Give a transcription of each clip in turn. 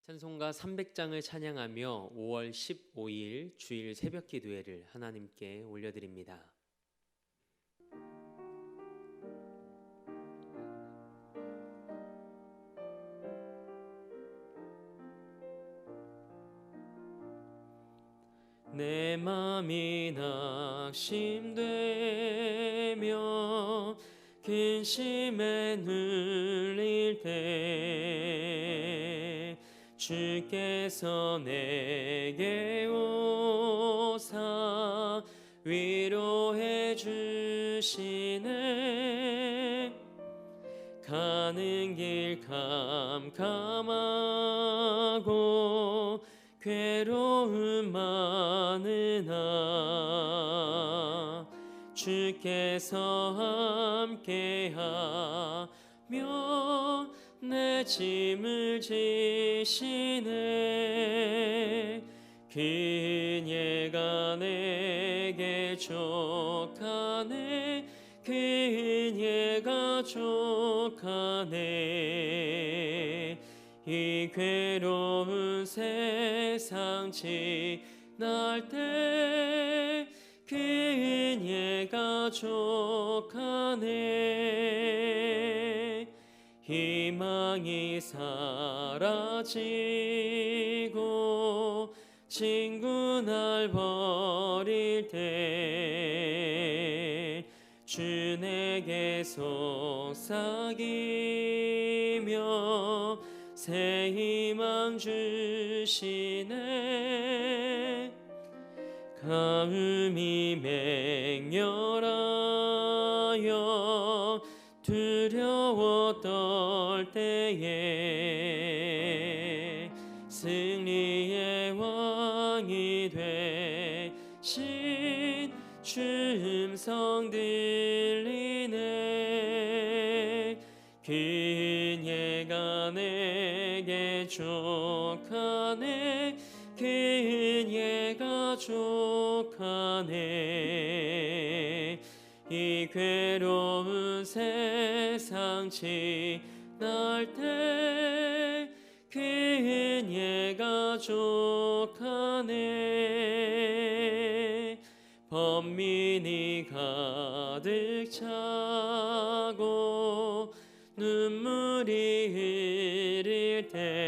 찬송가 300장을 찬양하며 5월 15일 주일 새벽 기도회를 하나님께 올려드립니다. 내 맘이 낙심되며 근심에 눌릴 때 주께서 내게 오사 위로해 주시네. 가는 길 캄캄하고 괴로움 많으나 주께서 함께하며 내 짐을 지시네. 그녀가 내게 족하네. 그녀가 족하네. 이 괴로운 세상 지날 때 그녀가 족하네. 희망이 사라지고 친구 날 버릴 때 주 내게 속삭이며 새 희망 주시네. 가음이 맹렬하여 두려워 떨 때에 승리의 왕이 되신 주 음성 들리네. 그녀가 내게 족하네. 그녀가 족하네. 이 괴로운 세상 지날 때 그녀가 족하네. 번민이 가득 차고 눈물이 흐릴 때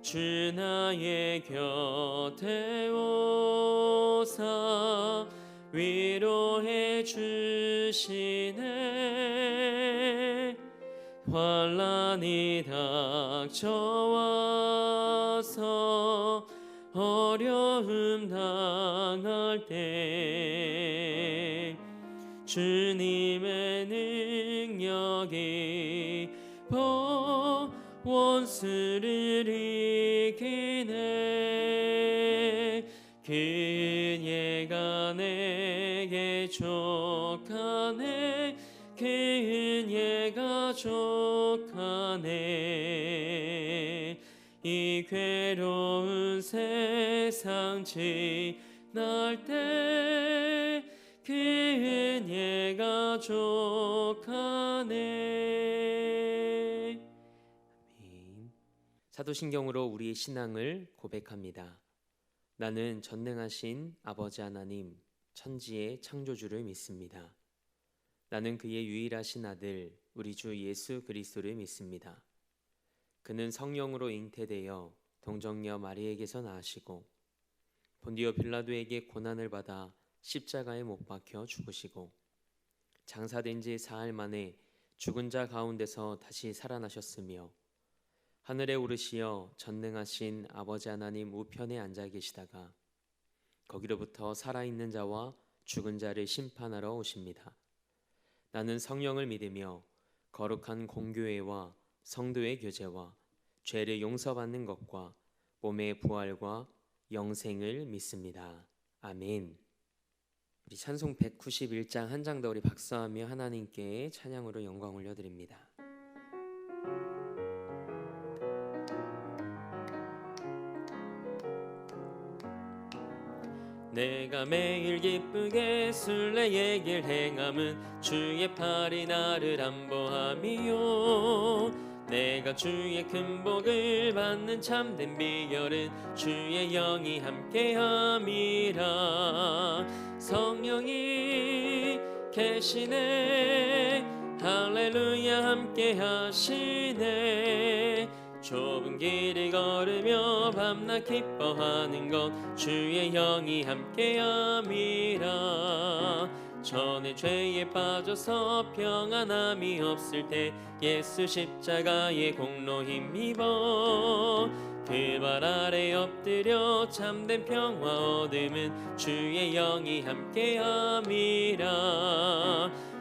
주 나의 곁에 오사 위로해 주시네. 환난이 닥쳐와서 어려움 당할 때 주님의 능력이 원수를 이기네. 그녀가 내게 족하네. 그녀가 족하네. 이 괴로운 세상 지날 때 그녀가 족하네. 아멘. 사도신경으로 우리의 신앙을 고백합니다. 나는 전능하신 아버지 하나님, 천지의 창조주를 믿습니다. 나는 그의 유일하신 아들, 우리 주 예수 그리스도를 믿습니다. 그는 성령으로 잉태되어 동정녀 마리에게서 나으시고 본디오 빌라도에게 고난을 받아 십자가에 못 박혀 죽으시고 장사된 지 사흘 만에 죽은 자 가운데서 다시 살아나셨으며 하늘에 오르시어 전능하신 아버지 하나님 우편에 앉아 계시다가 거기로부터 살아있는 자와 죽은 자를 심판하러 오십니다. 나는 성령을 믿으며 거룩한 공교회와 성도의 교제와 죄를 용서받는 것과 몸의 부활과 영생을 믿습니다. 아멘. 우리 찬송 191장 한 장 더 우리 박수하며 하나님께 찬양으로 영광 올려드립니다. 내가 매일 기쁘게 순례의 길 행함은 주의 팔이 나를 안보함이요. 내가 주의 큰 복을 받는 참된 비결은 주의 영이 함께함이라. 성령이 계시네, 할렐루야 함께하시네. 좁은 길을 걸으며 밤낮 기뻐하는 것 주의 영이 함께함이라. 전에 죄에 빠져서 평안함이 없을 때 예수 십자가의 공로 힘입어 그 발 아래 엎드려 참된 평화 얻음은 주의 영이 함께함이라.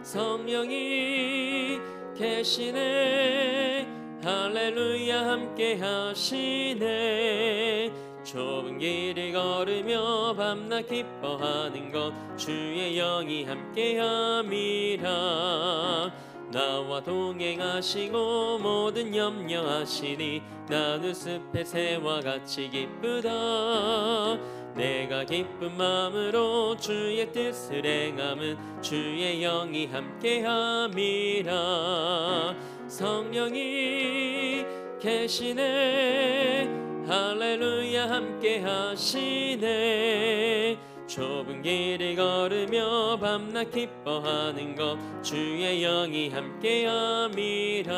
성령이 계시네, 할렐루야 함께하시네. 좁은 길을 걸으며 밤낮 기뻐하는 것 주의 영이 함께함이라. 나와 동행하시고 모든 염려하시니 나는 숲의 새와 같이 기쁘다. 내가 기쁜 마음으로 주의 뜻을 행함은 주의 영이 함께함이라. 성령이 계시네, 할렐루야 함께하시네. 좁은 길을 걸으며 밤낮 기뻐하는 것 주의 영이 함께함이라.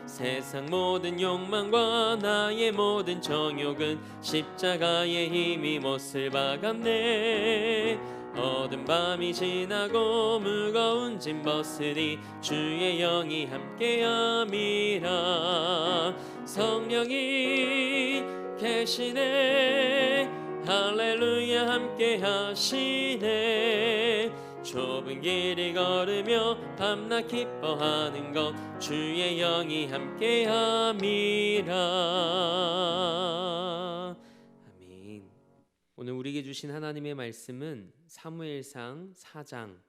세상 모든 욕망과 나의 모든 정욕은 십자가의 힘이 못을 박았네. 어두운 밤이 지나고 무거운 짐 벗으니 주의 영이 함께함이라. 성령이 계시네, 할렐루야 함께하시네. 좁은 길을 걸으며 밤낮 기뻐하는 것 주의 영이 함께함이라. 아멘. 오늘 우리에게 주신 하나님의 말씀은 사무엘상 4장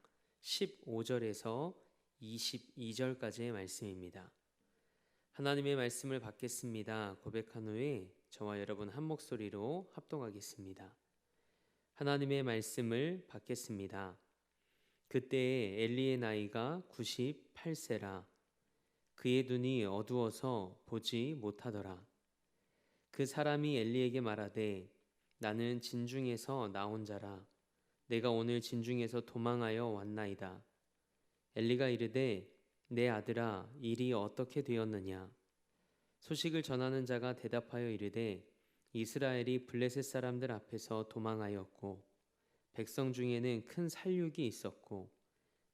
15절에서 22절까지의 말씀입니다. 하나님의 말씀을 받겠습니다. 고백한 후에 저와 여러분 한 목소리로 합동하겠습니다. 하나님의 말씀을 받겠습니다. 그때에 엘리의 나이가 98세라. 그의 눈이 어두워서 보지 못하더라. 그 사람이 엘리에게 말하되 나는 진중에서 나온 자라. 내가 오늘 진중에서 도망하여 왔나이다. 엘리가 이르되 내 아들아, 일이 어떻게 되었느냐? 소식을 전하는 자가 대답하여 이르되 이스라엘이 블레셋 사람들 앞에서 도망하였고 백성 중에는 큰 살육이 있었고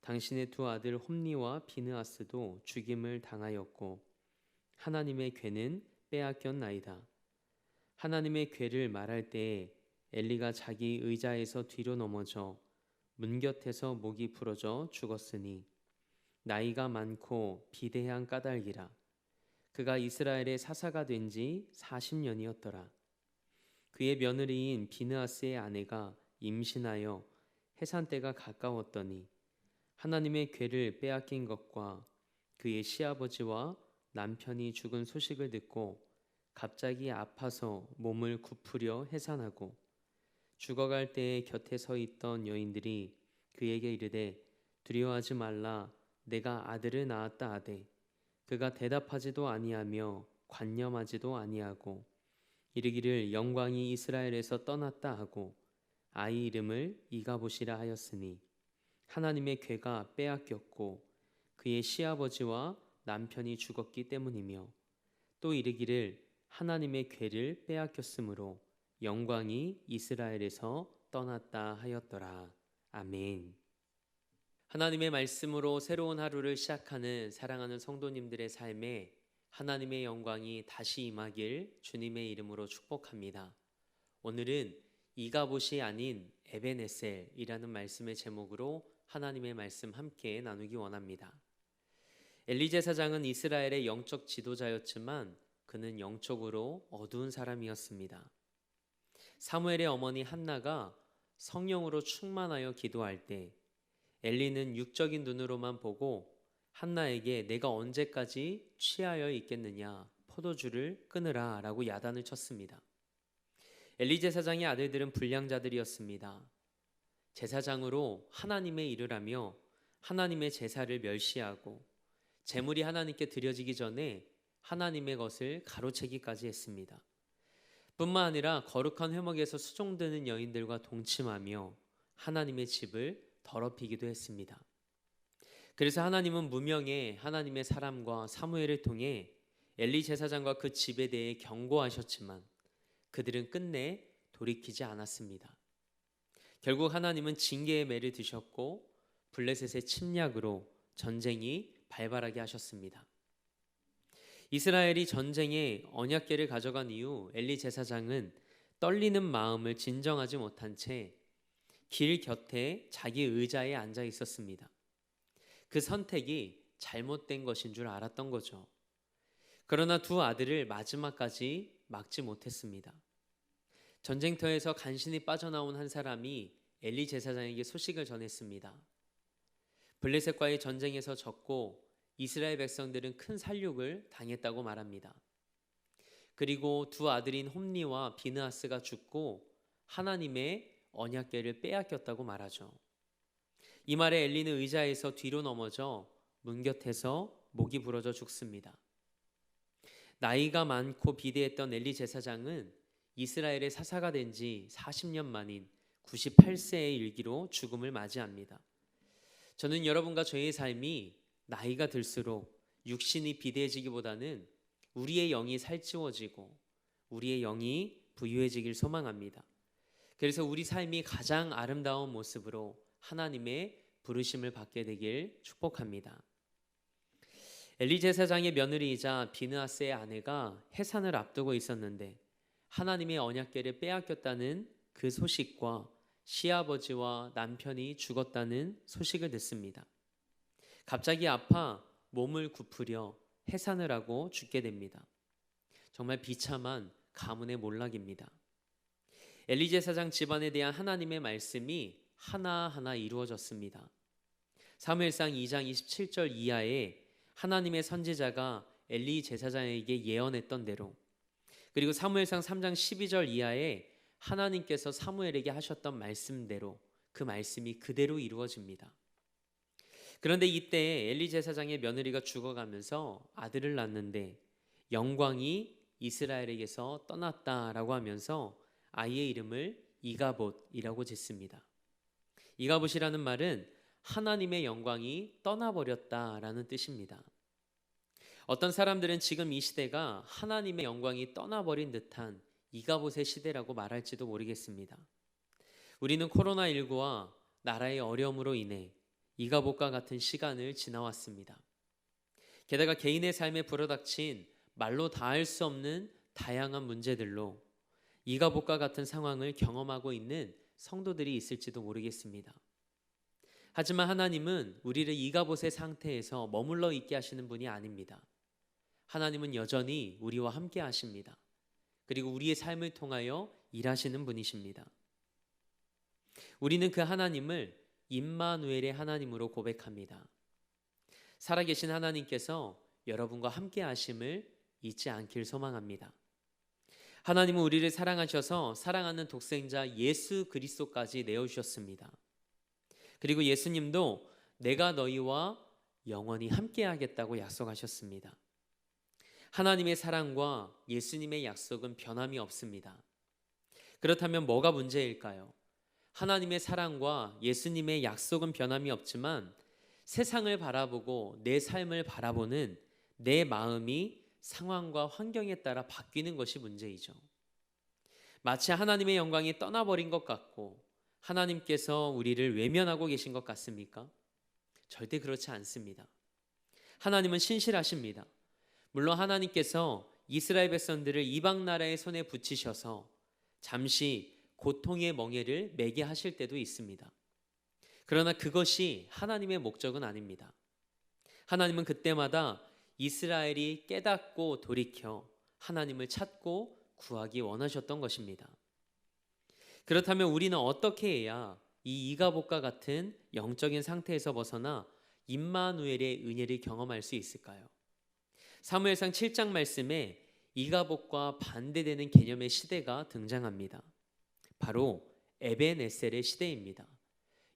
당신의 두 아들 홈니와 비느하스도 죽임을 당하였고 하나님의 궤는 빼앗겼나이다. 하나님의 궤를 말할 때에 엘리가 자기 의자에서 뒤로 넘어져 문 곁에서 목이 부러져 죽었으니 나이가 많고 비대한 까닭이라. 그가 이스라엘의 사사가 된 지 40년이었더라. 그의 며느리인 비느하스의 아내가 임신하여 해산 때가 가까웠더니 하나님의 궤를 빼앗긴 것과 그의 시아버지와 남편이 죽은 소식을 듣고 갑자기 아파서 몸을 굽으려 해산하고 죽어갈 때에 곁에 서 있던 여인들이 그에게 이르되 두려워하지 말라, 내가 아들을 낳았다 하되 그가 대답하지도 아니하며 관념하지도 아니하고 이르기를 영광이 이스라엘에서 떠났다 하고 아이 이름을 이가봇이라 하였으니 하나님의 궤가 빼앗겼고 그의 시아버지와 남편이 죽었기 때문이며 또 이르기를 하나님의 궤를 빼앗겼으므로 영광이 이스라엘에서 떠났다 하였더라. 아멘. 하나님의 말씀으로 새로운 하루를 시작하는 사랑하는 성도님들의 삶에 하나님의 영광이 다시 임하길 주님의 이름으로 축복합니다. 오늘은 이가봇이 아닌 에벤에셀이라는 말씀의 제목으로 하나님의 말씀 함께 나누기 원합니다. 엘리 제사장은 이스라엘의 영적 지도자였지만 그는 영적으로 어두운 사람이었습니다. 사무엘의 어머니 한나가 성령으로 충만하여 기도할 때 엘리는 육적인 눈으로만 보고 한나에게 내가 언제까지 취하여 있겠느냐, 포도주를 끊으라 라고 야단을 쳤습니다. 엘리 제사장의 아들들은 불량자들이었습니다. 제사장으로 하나님의 일을 하며 하나님의 제사를 멸시하고 제물이 하나님께 드려지기 전에 하나님의 것을 가로채기까지 했습니다. 뿐만 아니라 거룩한 회막에서 수종드는 여인들과 동침하며 하나님의 집을 더럽히기도 했습니다. 그래서 하나님은 무명의 하나님의 사람과 사무엘을 통해 엘리 제사장과 그 집에 대해 경고하셨지만 그들은 끝내 돌이키지 않았습니다. 결국 하나님은 징계의 매를 드셨고 블레셋의 침략으로 전쟁이 발발하게 하셨습니다. 이스라엘이 전쟁에 언약궤를 가져간 이후 엘리 제사장은 떨리는 마음을 진정하지 못한 채 길 곁에 자기 의자에 앉아 있었습니다. 그 선택이 잘못된 것인 줄 알았던 거죠. 그러나 두 아들을 마지막까지 막지 못했습니다. 전쟁터에서 간신히 빠져나온 한 사람이 엘리 제사장에게 소식을 전했습니다. 블레셋과의 전쟁에서 졌고 이스라엘 백성들은 큰 살육을 당했다고 말합니다. 그리고 두 아들인 홈니와 비느하스가 죽고 하나님의 언약궤를 빼앗겼다고 말하죠. 이 말에 엘리는 의자에서 뒤로 넘어져 문 곁에서 목이 부러져 죽습니다. 나이가 많고 비대했던 엘리 제사장은 이스라엘의 사사가 된 지 40년 만인 98세의 일기로 죽음을 맞이합니다. 저는 여러분과 저의 삶이 나이가 들수록 육신이 비대해지기보다는 우리의 영이 살찌워지고 우리의 영이 부유해지길 소망합니다. 그래서 우리 삶이 가장 아름다운 모습으로 하나님의 부르심을 받게 되길 축복합니다. 엘리 제사장의 며느리이자 비느하스의 아내가 해산을 앞두고 있었는데 하나님의 언약궤를 빼앗겼다는 그 소식과 시아버지와 남편이 죽었다는 소식을 듣습니다. 갑자기 아파 몸을 굽으려 해산을 하고 죽게 됩니다. 정말 비참한 가문의 몰락입니다. 엘리 제사장 집안에 대한 하나님의 말씀이 하나하나 이루어졌습니다. 사무엘상 2장 27절 이하에 하나님의 선지자가 엘리 제사장에게 예언했던 대로, 그리고 사무엘상 3장 12절 이하에 하나님께서 사무엘에게 하셨던 말씀대로 그 말씀이 그대로 이루어집니다. 그런데 이때 엘리 제사장의 며느리가 죽어가면서 아들을 낳는데 영광이 이스라엘에게서 떠났다라고 하면서 아이의 이름을 이가봇이라고 짓습니다. 이가봇이라는 말은 하나님의 영광이 떠나버렸다라는 뜻입니다. 어떤 사람들은 지금 이 시대가 하나님의 영광이 떠나버린 듯한 이가봇의 시대라고 말할지도 모르겠습니다. 우리는 코로나19와 나라의 어려움으로 인해 이가봇과 같은 시간을 지나왔습니다. 게다가 개인의 삶에 불어닥친 말로 다할 수 없는 다양한 문제들로 이가봇과 같은 상황을 경험하고 있는 성도들이 있을지도 모르겠습니다. 하지만 하나님은 우리를 이가봇의 상태에서 머물러 있게 하시는 분이 아닙니다. 하나님은 여전히 우리와 함께 하십니다. 그리고 우리의 삶을 통하여 일하시는 분이십니다. 우리는 그 하나님을 임마누엘의 하나님으로 고백합니다. 살아계신 하나님께서 여러분과 함께 하심을 잊지 않길 소망합니다. 하나님은 우리를 사랑하셔서 사랑하는 독생자 예수 그리스도까지 내어주셨습니다. 그리고 예수님도 내가 너희와 영원히 함께 하겠다고 약속하셨습니다. 하나님의 사랑과 예수님의 약속은 변함이 없습니다. 그렇다면 뭐가 문제일까요? 하나님의 사랑과 예수님의 약속은 변함이 없지만 세상을 바라보고 내 삶을 바라보는 내 마음이 상황과 환경에 따라 바뀌는 것이 문제이죠. 마치 하나님의 영광이 떠나버린 것 같고 하나님께서 우리를 외면하고 계신 것 같습니까? 절대 그렇지 않습니다. 하나님은 신실하십니다. 물론 하나님께서 이스라엘 백성들을 이방 나라의 손에 붙이셔서 잠시 고통의 멍에를 매게 하실 때도 있습니다. 그러나 그것이 하나님의 목적은 아닙니다. 하나님은 그때마다 이스라엘이 깨닫고 돌이켜 하나님을 찾고 구하기 원하셨던 것입니다. 그렇다면 우리는 어떻게 해야 이 이가봇과 같은 영적인 상태에서 벗어나 임마누엘의 은혜를 경험할 수 있을까요? 사무엘상 7장 말씀에 이가봇과 반대되는 개념의 시대가 등장합니다. 바로 에벤에셀의 시대입니다.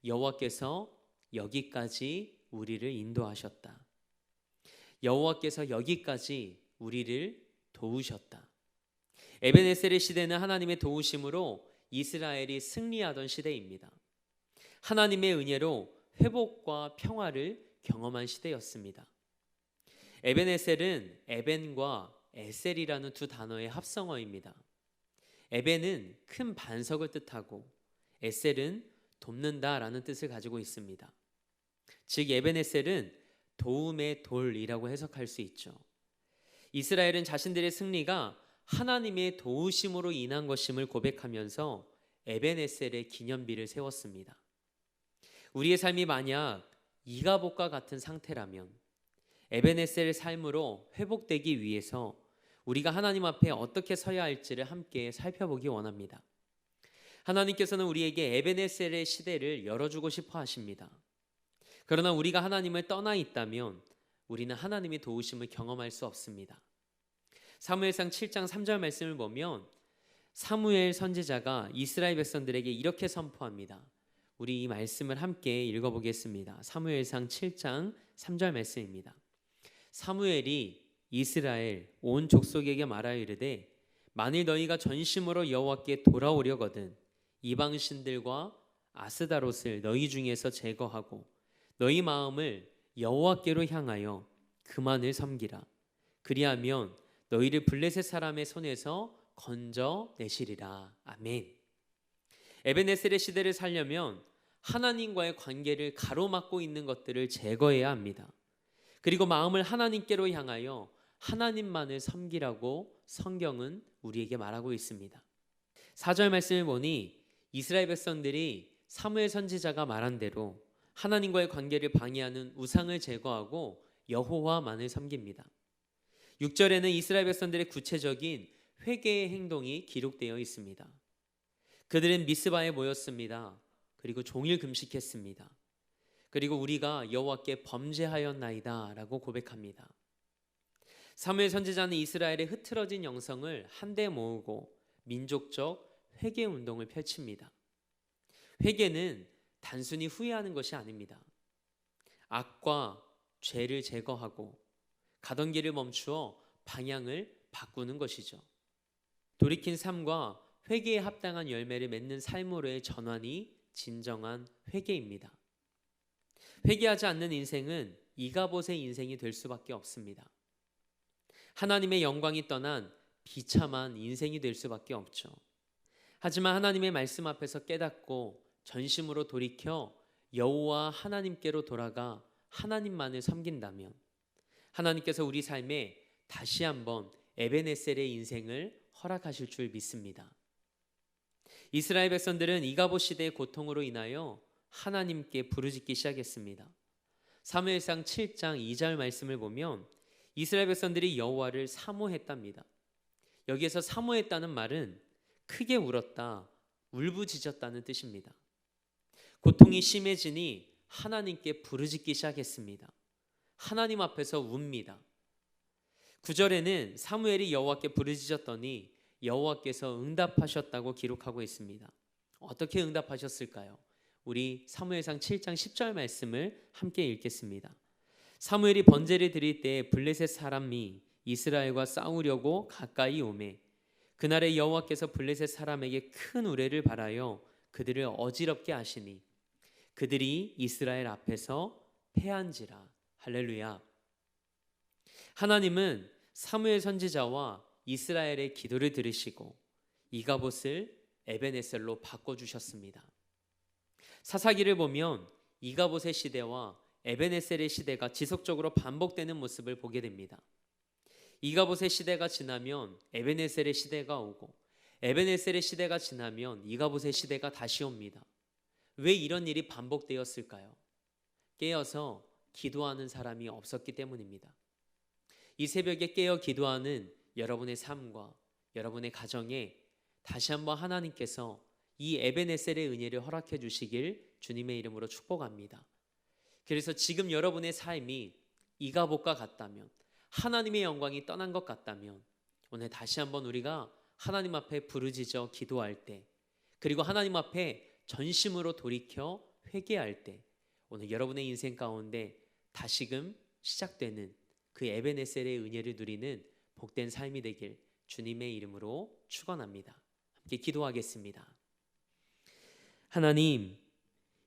여호와께서 여기까지 우리를 인도하셨다. 여호와께서 여기까지 우리를 도우셨다. 에벤에셀의 시대는 하나님의 도우심으로 이스라엘이 승리하던 시대입니다. 하나님의 은혜로 회복과 평화를 경험한 시대였습니다. 에벤에셀은 에벤과 에셀이라는 두 단어의 합성어입니다. 에벤은 큰 반석을 뜻하고 에셀은 돕는다라는 뜻을 가지고 있습니다. 즉 에벤에셀은 도움의 돌이라고 해석할 수 있죠. 이스라엘은 자신들의 승리가 하나님의 도우심으로 인한 것임을 고백하면서 에벤에셀의 기념비를 세웠습니다. 우리의 삶이 만약 이가봇과 같은 상태라면 에벤에셀의 삶으로 회복되기 위해서 우리가 하나님 앞에 어떻게 서야 할지를 함께 살펴보기 원합니다. 하나님께서는 우리에게 에벤에셀의 시대를 열어주고 싶어 하십니다. 그러나 우리가 하나님을 떠나 있다면 우리는 하나님의 도우심을 경험할 수 없습니다. 사무엘상 7장 3절 말씀을 보면 사무엘 선지자가 이스라엘 백성들에게 이렇게 선포합니다. 우리 이 말씀을 함께 읽어보겠습니다. 사무엘상 7장 3절 말씀입니다. 사무엘이 이스라엘 온 족속에게 말하여 이르되 만일 너희가 전심으로 여호와께 돌아오려거든 이방 신들과 아스다롯을 너희 중에서 제거하고 너희 마음을 여호와께로 향하여 그만을 섬기라. 그리하면 너희를 블레셋 사람의 손에서 건져내시리라. 아멘. 에벤에셀의 시대를 살려면 하나님과의 관계를 가로막고 있는 것들을 제거해야 합니다. 그리고 마음을 하나님께로 향하여 하나님만을 섬기라고 성경은 우리에게 말하고 있습니다. 4절 말씀을 보니 이스라엘 백성들이 사무엘 선지자가 말한 대로 하나님과의 관계를 방해하는 우상을 제거하고 여호와만을 섬깁니다. 6절에는 이스라엘 백성들의 구체적인 회개의 행동이 기록되어 있습니다. 그들은 미스바에 모였습니다. 그리고 종일 금식했습니다. 그리고 우리가 여호와께 범죄하였나이다 라고 고백합니다. 사무엘 선지자는 이스라엘의 흐트러진 영성을 한데 모으고 민족적 회개 운동을 펼칩니다. 회개는 단순히 후회하는 것이 아닙니다. 악과 죄를 제거하고 가던 길을 멈추어 방향을 바꾸는 것이죠. 돌이킨 삶과 회개에 합당한 열매를 맺는 삶으로의 전환이 진정한 회개입니다. 회개하지 않는 인생은 이가봇의 인생이 될 수밖에 없습니다. 하나님의 영광이 떠난 비참한 인생이 될 수밖에 없죠. 하지만 하나님의 말씀 앞에서 깨닫고 전심으로 돌이켜 여호와 하나님께로 돌아가 하나님만을 섬긴다면 하나님께서 우리 삶에 다시 한번 에벤에셀의 인생을 허락하실 줄 믿습니다. 이스라엘 백성들은 이가봇 시대의 고통으로 인하여 하나님께 부르짖기 시작했습니다. 사무엘상 7장 2절 말씀을 보면 이스라엘 백성들이 여호와를 사모했답니다. 여기에서 사모했다는 말은 크게 울었다, 울부짖었다는 뜻입니다. 고통이 심해지니 하나님께 부르짖기 시작했습니다. 하나님 앞에서 웁니다. 9절에는 사무엘이 여호와께 부르짖었더니 여호와께서 응답하셨다고 기록하고 있습니다. 어떻게 응답하셨을까요? 우리 사무엘상 7장 10절 말씀을 함께 읽겠습니다. 사무엘이 번제를 드릴 때 블레셋 사람이 이스라엘과 싸우려고 가까이 오매 그날에 여호와께서 블레셋 사람에게 큰 우레를 발하여 그들을 어지럽게 하시니 그들이 이스라엘 앞에서 패한지라. 할렐루야. 하나님은 사무엘 선지자와 이스라엘의 기도를 들으시고 이가봇을 에벤에셀로 바꿔주셨습니다. 사사기를 보면 이가봇의 시대와 에벤에셀의 시대가 지속적으로 반복되는 모습을 보게 됩니다. 이가봇의 시대가 지나면 에벤에셀의 시대가 오고 에벤에셀의 시대가 지나면 이가봇의 시대가 다시 옵니다. 왜 이런 일이 반복되었을까요? 깨어서 기도하는 사람이 없었기 때문입니다. 이 새벽에 깨어 기도하는 여러분의 삶과 여러분의 가정에 다시 한번 하나님께서 이 에벤에셀의 은혜를 허락해 주시길 주님의 이름으로 축복합니다. 그래서 지금 여러분의 삶이 이가봇과 같다면 하나님의 영광이 떠난 것 같다면 오늘 다시 한번 우리가 하나님 앞에 부르짖어 기도할 때 그리고 하나님 앞에 전심으로 돌이켜 회개할 때 오늘 여러분의 인생 가운데 다시금 시작되는 그 에베네셀의 은혜를 누리는 복된 삶이 되길 주님의 이름으로 축원합니다. 함께 기도하겠습니다. 하나님,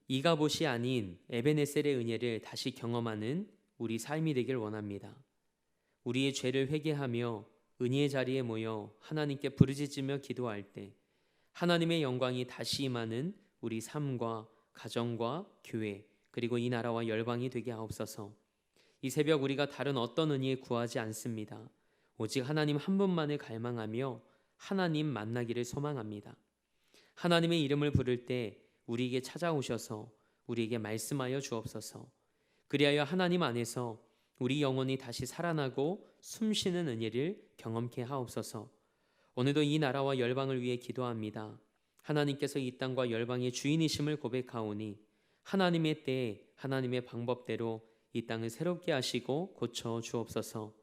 이가봇이 아닌 에베네셀의 은혜를 다시 경험하는 우리 삶이 되길 원합니다. 우리의 죄를 회개하며 은혜의 자리에 모여 하나님께 부르짖으며 기도할 때 하나님의 영광이 다시 임하는 우리 삶과 가정과 교회 그리고 이 나라와 열방이 되게 하옵소서. 이 새벽 우리가 다른 어떤 은혜 구하지 않습니다. 오직 하나님 한 분만을 갈망하며 하나님 만나기를 소망합니다. 하나님의 이름을 부를 때 우리에게 찾아오셔서 우리에게 말씀하여 주옵소서. 그리하여 하나님 안에서 우리 영혼이 다시 살아나고 숨쉬는 은혜를 경험케 하옵소서. 오늘도 이 나라와 열방을 위해 기도합니다. 하나님께서 이 땅과 열방의 주인이심을 고백하오니 하나님의 때에 하나님의 방법대로 이 땅을 새롭게 하시고 고쳐 주옵소서.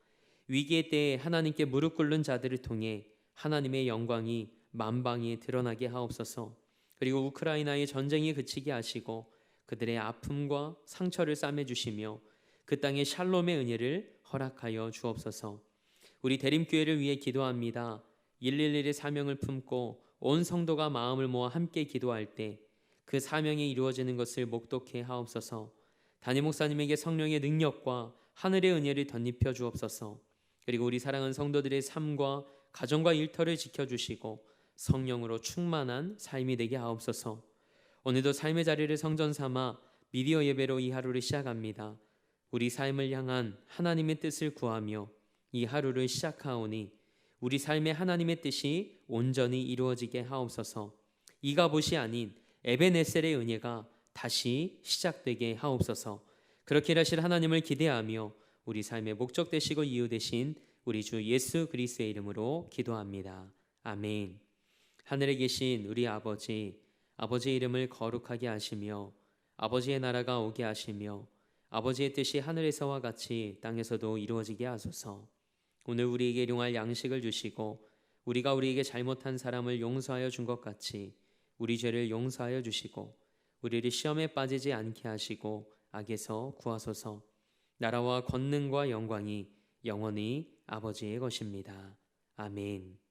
위기의 때에 하나님께 무릎 꿇는 자들을 통해 하나님의 영광이 만방에 드러나게 하옵소서. 그리고 우크라이나의 전쟁이 그치게 하시고 그들의 아픔과 상처를 싸매주시며 그 땅에 샬롬의 은혜를 허락하여 주옵소서. 우리 대림교회를 위해 기도합니다. 111의 사명을 품고 온 성도가 마음을 모아 함께 기도할 때 그 사명이 이루어지는 것을 목독해 하옵소서. 담임 목사님에게 성령의 능력과 하늘의 은혜를 덧입혀 주옵소서. 그리고 우리 사랑하는 성도들의 삶과 가정과 일터를 지켜주시고 성령으로 충만한 삶이 되게 하옵소서. 오늘도 삶의 자리를 성전 삼아 미디어 예배로 이 하루를 시작합니다. 우리 삶을 향한 하나님의 뜻을 구하며 이 하루를 시작하오니 우리 삶에 하나님의 뜻이 온전히 이루어지게 하옵소서. 이가봇이 아닌 에베네셀의 은혜가 다시 시작되게 하옵소서. 그렇게 하실 하나님을 기대하며 우리 삶의 목적 되시고 이유 되신 우리 주 예수 그리스도의 이름으로 기도합니다. 아멘. 하늘에 계신 우리 아버지, 아버지의 이름을 거룩하게 하시며 아버지의 나라가 오게 하시며 아버지의 뜻이 하늘에서와 같이 땅에서도 이루어지게 하소서. 오늘 우리에게 일용할 양식을 주시고 우리가 우리에게 잘못한 사람을 용서하여 준 것 같이 우리 죄를 용서하여 주시고 우리를 시험에 빠지지 않게 하시고 악에서 구하소서. 나라와 권능과 영광이 영원히 아버지의 것입니다. 아멘.